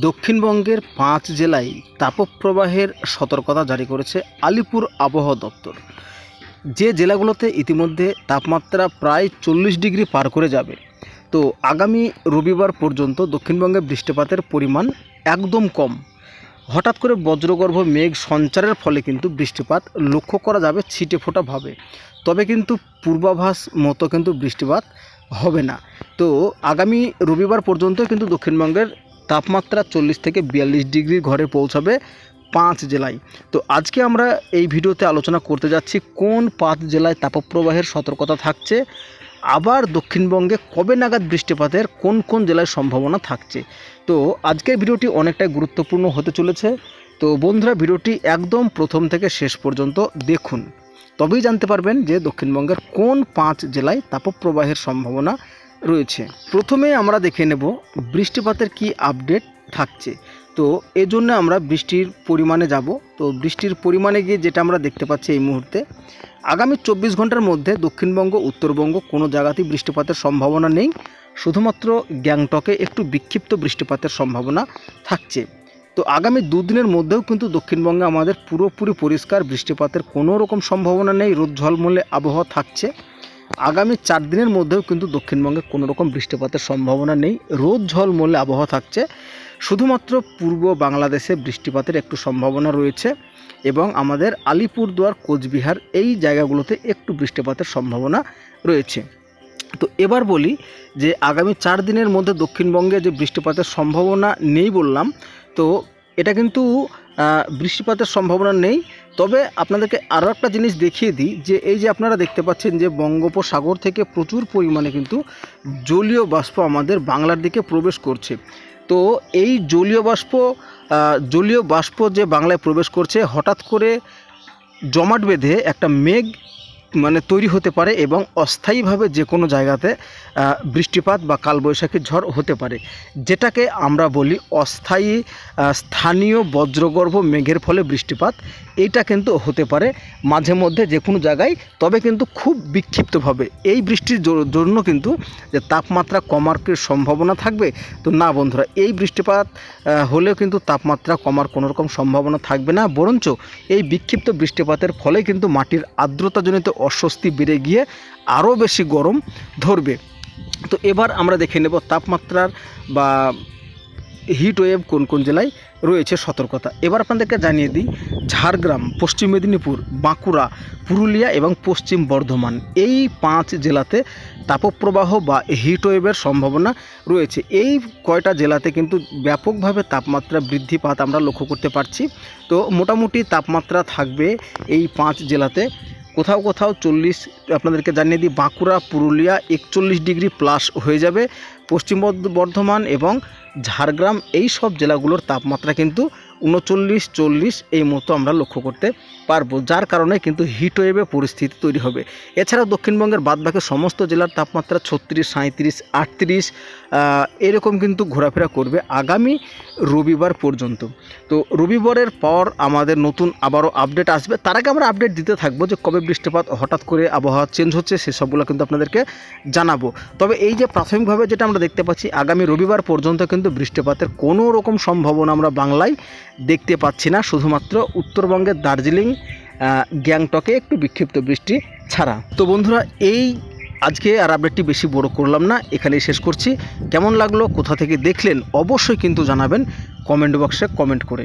দক্ষিণবঙ্গের 5 জেলায় তাপপ্রবাহের সতর্কতা জারি করেছে আলিপুর আবহাওয়া দপ্তর। যে জেলাগুলোতে ইতিমধ্যে তাপমাত্রা প্রায় 40 ডিগ্রি পার করে যাবে, তো আগামী রবিবার পর্যন্ত দক্ষিণবঙ্গে বৃষ্টিপাতের পরিমাণ একদম কম। হঠাৎ করে বজ্রগর্ভ মেঘ সঞ্চারের ফলে কিন্তু বৃষ্টিপাত লক্ষ্য করা যাবে ছিটে ফোটাভাবে, তবে কিন্তু পূর্বাভাস মতো কিন্তু বৃষ্টিপাত হবে না। তো আগামী রবিবার পর্যন্ত কিন্তু দক্ষিণবঙ্গের তাপমাত্রা 40 থেকে 42 ডিগ্রির ঘরে পৌঁছাবে 5 জেলায়। তো আজকে আমরা এই ভিডিওতে আলোচনা করতে যাচ্ছি কোন 5 জেলায় তাপপ্রবাহের সতর্কতা থাকছে, আবার দক্ষিণবঙ্গে কবে নাগাদ বৃষ্টিপাতের কোন কোন জেলায় সম্ভাবনা থাকছে। তো আজকের ভিডিওটি অনেকটাই গুরুত্বপূর্ণ হতে চলেছে। তো বন্ধুরা, ভিডিওটি একদম প্রথম থেকে শেষ পর্যন্ত দেখুন, তবেই জানতে পারবেন যে দক্ষিণবঙ্গের কোন 5 জেলায় তাপপ্রবাহের সম্ভাবনা রয়েছে। প্রথমে আমরা দেখে নেব বৃষ্টিপাতের কি আপডেট থাকছে। তো এজন্য আমরা বৃষ্টির পরিমাণে যাব। তো বৃষ্টির পরিমাণে গিয়ে যেটা আমরা দেখতে পাচ্ছি এই মুহূর্তে, আগামী 24 ঘন্টার মধ্যে দক্ষিণবঙ্গ উত্তরবঙ্গ কোনো জায়গাতেই বৃষ্টিপাতের সম্ভাবনা নেই। শুধুমাত্র গ্যাংটকে একটু বিক্ষিপ্ত বৃষ্টিপাতের সম্ভাবনা থাকছে। তো আগামী দুদিনের মধ্যেও কিন্তু দক্ষিণবঙ্গে আমাদের পুরোপুরি পরিষ্কার, বৃষ্টিপাতের কোনো রকম সম্ভাবনা নেই, রোদ ঝলমলে আবহাওয়া থাকছে। আগামী 4 দিনের মধ্যেও কিন্তু দক্ষিণবঙ্গে কোনো রকম বৃষ্টিপাতের সম্ভাবনা নেই, রোদ ঝলমলে আবহাওয়া থাকছে। শুধুমাত্র পূর্ব বাংলাদেশে বৃষ্টিপাতের একটু সম্ভাবনা রয়েছে এবং আমাদের আলিপুরদুয়ার, কোচবিহার এই জায়গাগুলোতে একটু বৃষ্টিপাতের সম্ভাবনা রয়েছে। তো এবার বলি যে আগামী 4 দিনের মধ্যে দক্ষিণবঙ্গে যে বৃষ্টিপাতের সম্ভাবনা নেই বললাম, তো এটা কিন্তু বৃষ্টিপাতের সম্ভাবনা নেই। তবে আপনাদেরকে আরও একটা জিনিস দেখিয়ে দিই যে এই যে আপনারা দেখতে পাচ্ছেন যে বঙ্গোপসাগর থেকে প্রচুর পরিমাণে কিন্তু জলীয় বাষ্প আমাদের বাংলার দিকে প্রবেশ করছে। তো এই জলীয় বাষ্প যে বাংলায় প্রবেশ করছে, হঠাৎ করে জমাট বেঁধে একটা মেঘ তৈরি হতে পারে এবং অস্থায়ীভাবে যে কোনো জায়গাতে বৃষ্টিপাত বা কালবৈশাখী ঝড় হতে পারে, যেটাকে আমরা বলি অস্থায়ী স্থানীয় বজ্রগর্ভ মেঘের ফলে বৃষ্টিপাত। এইটা কিন্তু হতে পারে মাঝে মধ্যে যে কোনো জায়গায়, তবে কিন্তু খুব বিক্ষিপ্তভাবে। এই বৃষ্টির জন্য কিন্তু যে তাপমাত্রা কমার সম্ভাবনা থাকবে, তো না বন্ধুরা, এই বৃষ্টিপাত হলেও কিন্তু তাপমাত্রা কমার কোনো রকম সম্ভাবনা থাকবে না, বরঞ্চ এই বিক্ষিপ্ত বৃষ্টিপাতের ফলে কিন্তু মাটির আর্দ্রতাজনিত অস্বস্তি বেড়ে গিয়ে আরও বেশি গরম ধরবে। তো এবার আমরা দেখে নেব তাপমাত্রার বা হিট ওয়েভ কোন কোন জেলায় রয়েছে সতর্কতা। এবার আপনাদেরকে জানিয়ে দিই, ঝাড়গ্রাম, পশ্চিম মেদিনীপুর, বাঁকুড়া, পুরুলিয়া এবং পশ্চিম বর্ধমান এই 5 জেলাতে তাপপ্রবাহ বা হিট ওয়েভের সম্ভাবনা রয়েছে। এই কয়টা জেলাতে কিন্তু ব্যাপকভাবে তাপমাত্রা বৃদ্ধিপাত আমরা লক্ষ্য করতে পারছি। তো মোটামুটি তাপমাত্রা থাকবে এই 5 জেলাতে কোথাও কোথাও 40, আপনাদেরকে জানিয়ে দিই বাঁকুড়া, পুরুলিয়া 41 ডিগ্রি প্লাস হয়ে যাবে। পশ্চিম বর্ধমান এবং ঝাড়গ্রাম এই সব জেলাগুলোর তাপমাত্রা কিন্তু 39, 40 এই মতো আমরা লক্ষ্য করতে পারবো, যার কারণে কিন্তু হিট ওয়েভের পরিস্থিতি তৈরি হবে। এছাড়াও দক্ষিণবঙ্গের বাদবাকি সমস্ত জেলার তাপমাত্রা 36, 37, 38 এরকম কিন্তু ঘোরাফেরা করবে আগামী রবিবার পর্যন্ত। তো রবিবারের পর আমাদের নতুন আবারও আপডেট আসবে। তার আগে আমরা আপডেট দিতে থাকবো যে কবে বৃষ্টিপাত, হঠাৎ করে আবহাওয়া চেঞ্জ হচ্ছে, সেসবগুলো কিন্তু আপনাদেরকে জানাবো। তবে এই যে প্রাথমিকভাবে যেটা আমরা দেখতে পাচ্ছি, আগামী রবিবার পর্যন্ত কিন্তু বৃষ্টিপাতের কোনো রকম সম্ভাবনা আমরা বাংলায় দেখতে পাচ্ছি না, শুধুমাত্র উত্তরবঙ্গের দার্জিলিং, গ্যাংটকে একটু বিক্ষিপ্ত বৃষ্টি ছাড়া। তো বন্ধুরা, এই আজকে আর আপডেটটি বেশি বড় করলাম না, এখানেই শেষ করছি। কেমন লাগলো, কোথা থেকে দেখলেন, অবশ্যই কিন্তু জানাবেন কমেন্ট বক্সে কমেন্ট করে।